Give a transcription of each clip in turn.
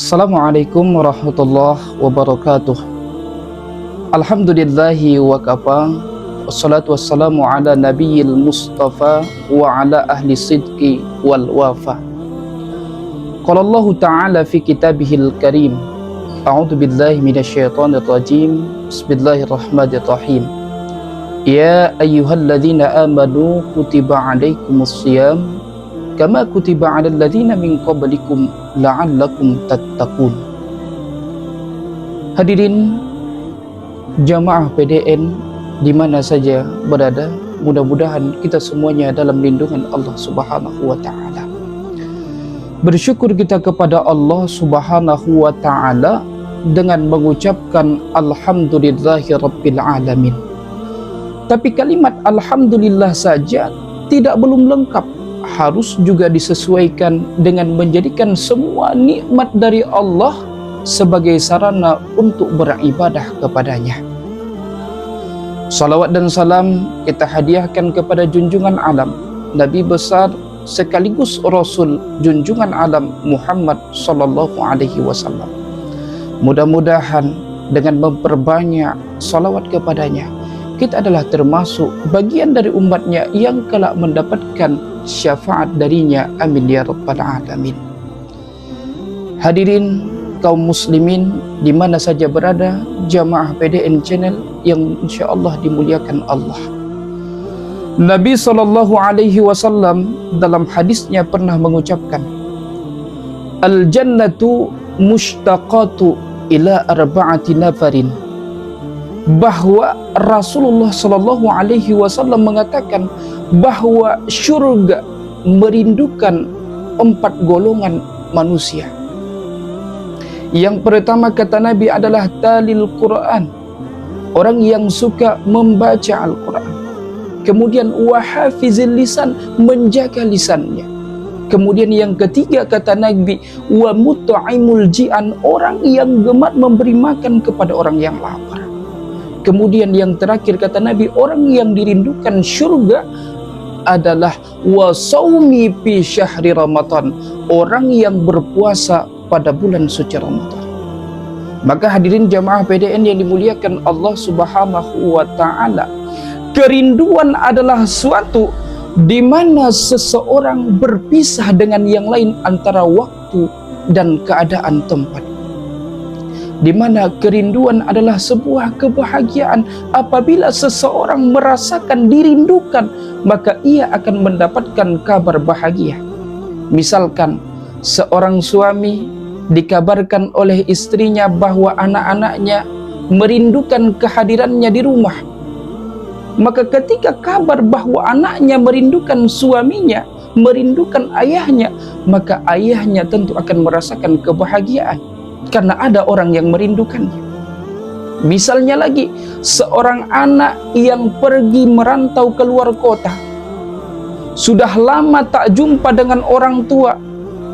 Assalamualaikum warahmatullahi wabarakatuh. Alhamdulillahi wa kafa. Wassalatu wassalamu ala nabiyil mustafa wa ala ahli sidqi wal wafa. Qala Allah ta'ala fi kitabihil karim. A'udzu billahi minasyaitonir rajim. Bismillahirrahmanirrahim. Ya ayyuhalladzina amanu kutiba alaikumus shiyam kama kutiba 'alal ladzina min qablikum la'allakum tattaqun. Hadirin jamaah PDN di mana saja berada, mudah-mudahan kita semuanya dalam lindungan Allah Subhanahu wa taala. Bersyukur kita kepada Allah Subhanahu wa taala dengan mengucapkan alhamdulillahi rabbil alamin. Tapi kalimat alhamdulillah saja belum lengkap, harus juga disesuaikan dengan menjadikan semua nikmat dari Allah sebagai sarana untuk beribadah kepadanya. Salawat dan salam kita hadiahkan kepada junjungan alam, Nabi besar sekaligus Rasul junjungan alam Muhammad sallallahu alaihi wasallam. Mudah-mudahan dengan memperbanyak salawat kepadanya, kita adalah termasuk bagian dari umatnya yang kelak mendapatkan syafaat darinya. Amin ya rabbal alamin. Hadirin kaum muslimin di mana saja berada, jamaah PDN channel yang insyaallah dimuliakan Allah. Nabi sallallahu alaihi wasallam dalam hadisnya pernah mengucapkan, al jannatu mushtaqatu ila arba'ati nafarin, bahwa Rasulullah sallallahu alaihi wasallam mengatakan bahwa syurga merindukan 4 golongan manusia. Yang pertama kata Nabi adalah talil Quran, orang yang suka membaca Al-Quran. Kemudian wahafizil lisan, menjaga lisannya. Kemudian yang ketiga kata Nabi wa mut'imul ji'an, orang yang gemar memberi makan kepada orang yang lapar. Kemudian yang terakhir kata Nabi, orang yang dirindukan syurga adalah wasaumi fi syahri Ramadan, orang yang berpuasa pada bulan suci Ramadan. Maka hadirin jamaah PDN yang dimuliakan Allah Subhanahu wa taala, kerinduan adalah suatu di mana seseorang berpisah dengan yang lain antara waktu dan keadaan tempat. Di mana kerinduan adalah sebuah kebahagiaan. Apabila seseorang merasakan dirindukan, maka ia akan mendapatkan kabar bahagia. Misalkan seorang suami dikabarkan oleh istrinya bahwa anak-anaknya merindukan kehadirannya di rumah, maka ketika kabar bahwa anaknya merindukan suaminya, merindukan ayahnya, maka ayahnya tentu akan merasakan kebahagiaan karena ada orang yang merindukannya. Misalnya lagi, seorang anak yang pergi merantau ke luar kota, sudah lama tak jumpa dengan orang tua,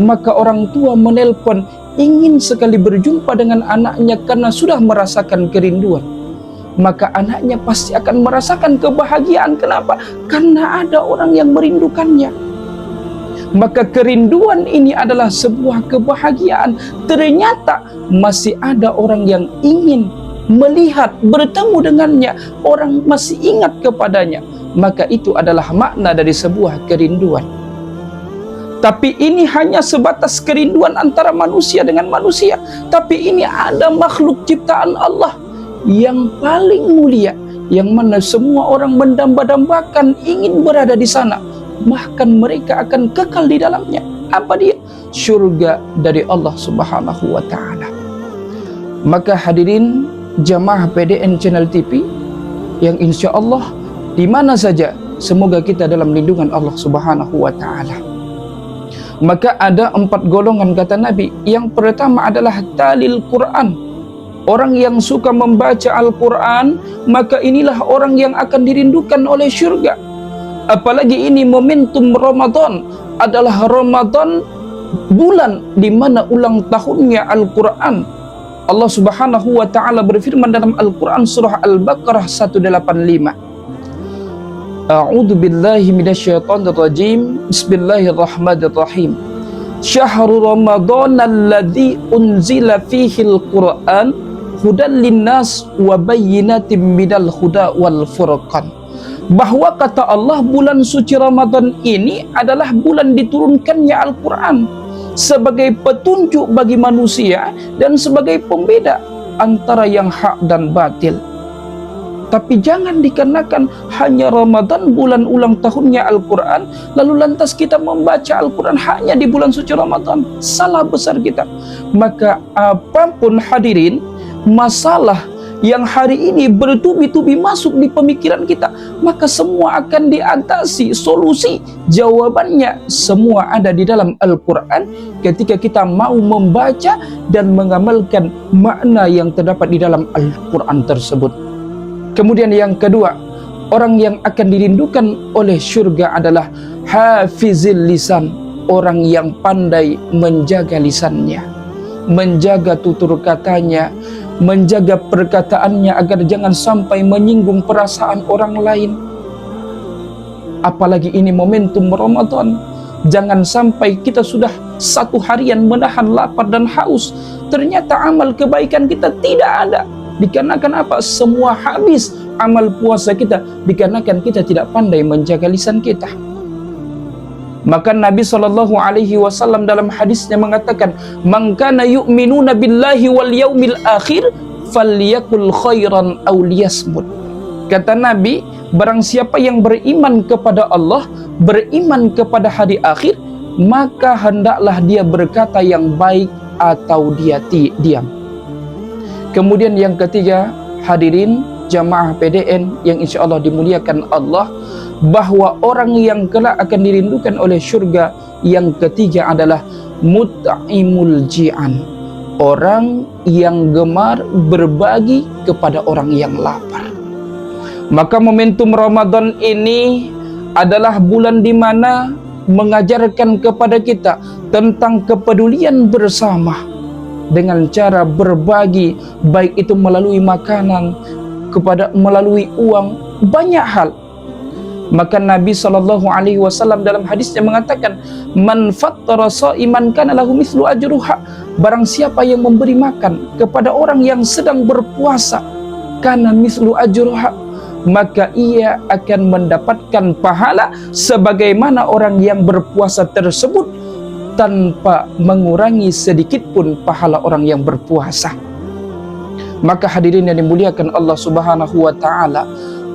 maka orang tua menelpon, ingin sekali berjumpa dengan anaknya karena sudah merasakan kerinduan. Maka anaknya pasti akan merasakan kebahagiaan. Kenapa? Karena ada orang yang merindukannya. Maka kerinduan ini adalah sebuah kebahagiaan. Ternyata masih ada orang yang ingin melihat, bertemu dengannya, orang masih ingat kepadanya. Maka itu adalah makna dari sebuah kerinduan. Tapi ini hanya sebatas kerinduan antara manusia dengan manusia. Tapi ini ada makhluk ciptaan Allah yang paling mulia, yang mana semua orang mendamba-dambakan ingin berada di sana. Bahkan mereka akan kekal di dalamnya. Apa dia? Syurga dari Allah Subhanahu wa taala. Maka hadirin jamaah PDN channel TV yang insyaallah di mana saja, semoga kita dalam lindungan Allah Subhanahu wa taala. Maka ada 4 golongan kata Nabi. Yang pertama adalah talil Quran, orang yang suka membaca Al-Quran, maka inilah orang yang akan dirindukan oleh syurga. Apalagi ini momentum Ramadan, adalah Ramadan bulan di mana ulang tahunnya Al-Quran. Allah Subhanahu wa taala berfirman dalam Al-Quran surah Al-Baqarah 185. A'udzu billahi minasyaitonir rajim. Bismillahirrahmanirrahim. syahrul ramadhan alladzi unzila fihi al-Qur'an hudan linnas wa bayyinatin minal huda wal furqan. Bahwa kata Allah, bulan suci Ramadan ini adalah bulan diturunkannya Al-Quran sebagai petunjuk bagi manusia dan sebagai pembeda antara yang hak dan batil. Tapi jangan dikarenakan hanya Ramadan, bulan ulang tahunnya Al-Quran, lalu lantas kita membaca Al-Quran hanya di bulan suci Ramadan. Salah besar kita. Maka apapun hadirin masalah yang hari ini bertubi-tubi masuk di pemikiran kita, maka semua akan diatasi. Solusi jawabannya semua ada di dalam Al-Quran ketika kita mau membaca dan mengamalkan makna yang terdapat di dalam Al-Quran tersebut. Kemudian yang kedua, orang yang akan dirindukan oleh syurga adalah hafizil lisan, orang yang pandai menjaga lisannya, menjaga tutur katanya, menjaga perkataannya agar jangan sampai menyinggung perasaan orang lain. Apalagi ini momentum Ramadan, jangan sampai kita sudah satu harian menahan lapar dan haus, ternyata amal kebaikan kita tidak ada. Dikarenakan apa? Semua habis amal puasa kita, dikarenakan kita tidak pandai menjaga lisan kita. Maka Nabi SAW dalam hadisnya mengatakan, "Man kana yu'minuna billahi wal yaumil akhir falyakul khairan aw liyasmut." Kata Nabi, barang siapa yang beriman kepada Allah, beriman kepada hari akhir, maka hendaklah dia berkata yang baik atau dia diam. Kemudian yang ketiga, hadirin jamaah PDN yang insya Allah dimuliakan Allah, bahwa orang yang kelak akan dirindukan oleh syurga yang ketiga adalah mut'imul ji'an, orang yang gemar berbagi kepada orang yang lapar. Maka momentum Ramadan ini adalah bulan di mana mengajarkan kepada kita tentang kepedulian bersama dengan cara berbagi, baik itu melalui makanan, melalui uang, banyak hal. Maka Nabi SAW dalam hadisnya mengatakan, "Man fattara sha'iman kana lahu mithlu ajruha." Barang siapa yang memberi makan kepada orang yang sedang berpuasa, kana mithlu ajruha, maka ia akan mendapatkan pahala sebagaimana orang yang berpuasa tersebut tanpa mengurangi sedikit pun pahala orang yang berpuasa. Maka hadirin yang dimuliakan Allah Subhanahu wa taala,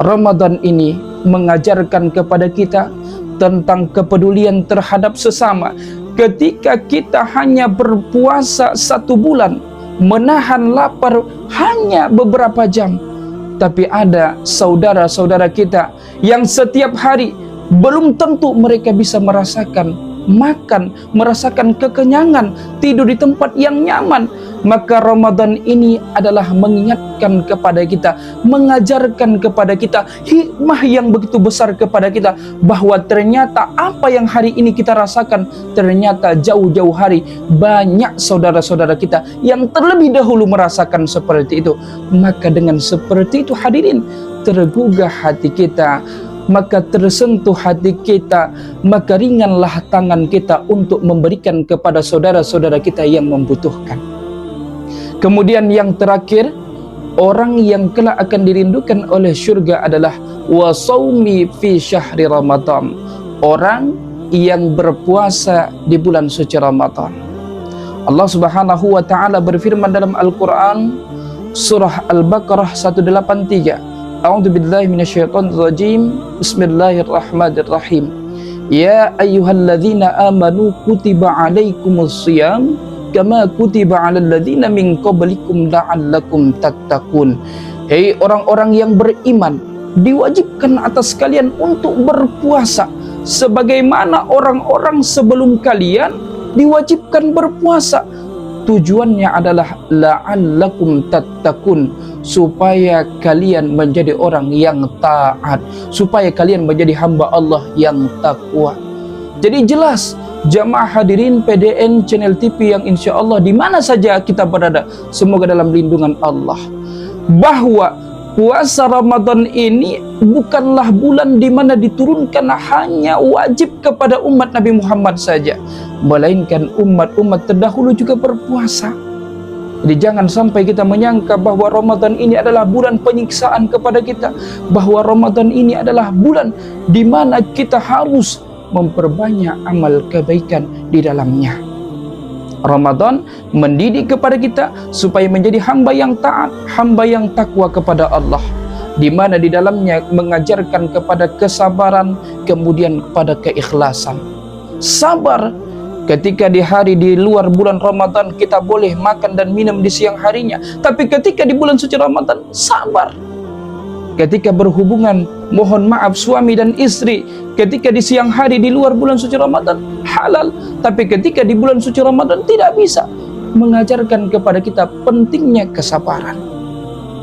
Ramadan ini mengajarkan kepada kita tentang kepedulian terhadap sesama. Ketika kita hanya berpuasa 1 bulan, menahan lapar hanya beberapa jam, tapi ada saudara-saudara kita yang setiap hari belum tentu mereka bisa merasakan makan, merasakan kekenyangan, tidur di tempat yang nyaman. Maka Ramadan ini adalah mengingatkan kepada kita, mengajarkan kepada kita hikmah yang begitu besar kepada kita, bahwa ternyata apa yang hari ini kita rasakan, ternyata jauh-jauh hari banyak saudara-saudara kita yang terlebih dahulu merasakan seperti itu. Maka dengan seperti itu hadirin, tergugah hati kita, maka tersentuh hati kita, maka ringanlah tangan kita untuk memberikan kepada saudara-saudara kita yang membutuhkan. Kemudian yang terakhir, orang yang kelak akan dirindukan oleh syurga adalah wasaumi fi syahri Ramadan, orang yang berpuasa di bulan suci Ramadan. Allah Subhanahu wa taala berfirman dalam Al-Qur'an surah Al-Baqarah 183, A'udzu billahi minasyaitonir rajim. Bismillahirrahmanirrahim. Ya ayyuhalladzina amanu kutiba 'alaikumus shiyam kama kutiba 'alal ladzina min qablikum la'allakum tattaqun. Hei orang-orang yang beriman, diwajibkan atas kalian untuk berpuasa sebagaimana orang-orang sebelum kalian diwajibkan berpuasa. Tujuannya adalah la'allakum tattaqun, supaya kalian menjadi orang yang taat, supaya kalian menjadi hamba Allah yang takwa. Jadi jelas jamaah hadirin PDN channel TV yang insya Allah di mana saja kita berada, semoga dalam lindungan Allah, bahwa puasa Ramadan ini bukanlah bulan di mana diturunkan hanya wajib kepada umat Nabi Muhammad saja, melainkan umat-umat terdahulu juga berpuasa. Jadi jangan sampai kita menyangka bahwa Ramadan ini adalah bulan penyiksaan kepada kita, bahwa Ramadan ini adalah bulan di mana kita harus memperbanyak amal kebaikan di dalamnya. Ramadan mendidik kepada kita supaya menjadi hamba yang taat, hamba yang takwa kepada Allah, di mana di dalamnya mengajarkan kepada kesabaran, kemudian kepada keikhlasan. Sabar ketika di hari di luar bulan Ramadan kita boleh makan dan minum di siang harinya, tapi ketika di bulan suci Ramadan sabar. Ketika berhubungan, mohon maaf, suami dan istri ketika di siang hari di luar bulan suci Ramadan halal, tapi ketika di bulan suci Ramadan tidak bisa, mengajarkan kepada kita pentingnya kesabaran.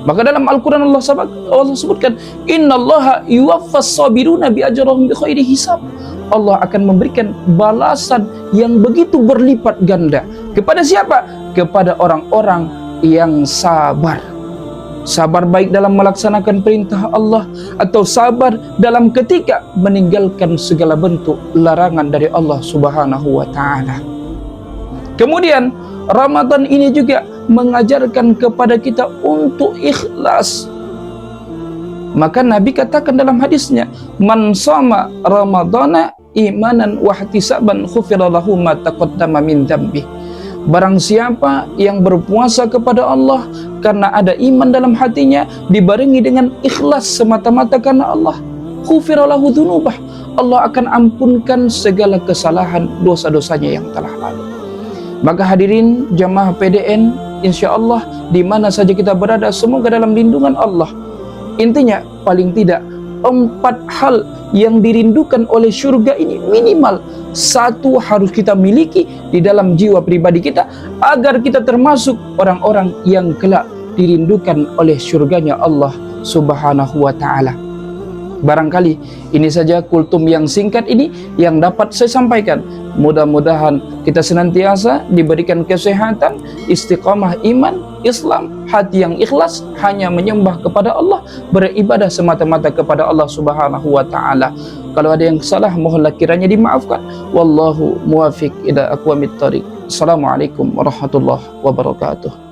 Maka dalam Al-Quran Allah sebutkan, innallaha yuwaffas sabiruna bi ajrihim bi khairi hisab. Allah akan memberikan balasan yang begitu berlipat ganda kepada siapa? Kepada orang-orang yang sabar. Sabar baik dalam melaksanakan perintah Allah, atau sabar dalam ketika meninggalkan segala bentuk larangan dari Allah Subhanahu wa ta'ala. Kemudian Ramadan ini juga mengajarkan kepada kita untuk ikhlas. Maka Nabi katakan dalam hadisnya, man shoma ramadhana imanan wa ihtisaban ghufira lahu ma taqaddama min dzambi. Barang siapa yang berpuasa kepada Allah karena ada iman dalam hatinya, dibarengi dengan ikhlas semata-mata karena Allah, ghufira lahu dzunubah, Allah akan ampunkan segala kesalahan dosa-dosanya yang telah lalu. Maka hadirin jamaah PDN, insyaallah di mana saja kita berada, semoga dalam lindungan Allah. Intinya paling tidak 4 hal yang dirindukan oleh surga ini minimal 1 harus kita miliki di dalam jiwa pribadi kita, agar kita termasuk orang-orang yang kelak dirindukan oleh surganya Allah Subhanahu wa ta'ala. Barangkali ini saja kultum yang singkat ini yang dapat saya sampaikan. Mudah-mudahan kita senantiasa diberikan kesehatan, istiqamah iman, Islam, hati yang ikhlas, hanya menyembah kepada Allah, beribadah semata-mata kepada Allah Subhanahu wa ta'ala. Kalau ada yang salah, mohonlah kiranya dimaafkan. Wallahu muwafiq ila aqwamit thariq. Assalamualaikum warahmatullahi wabarakatuh.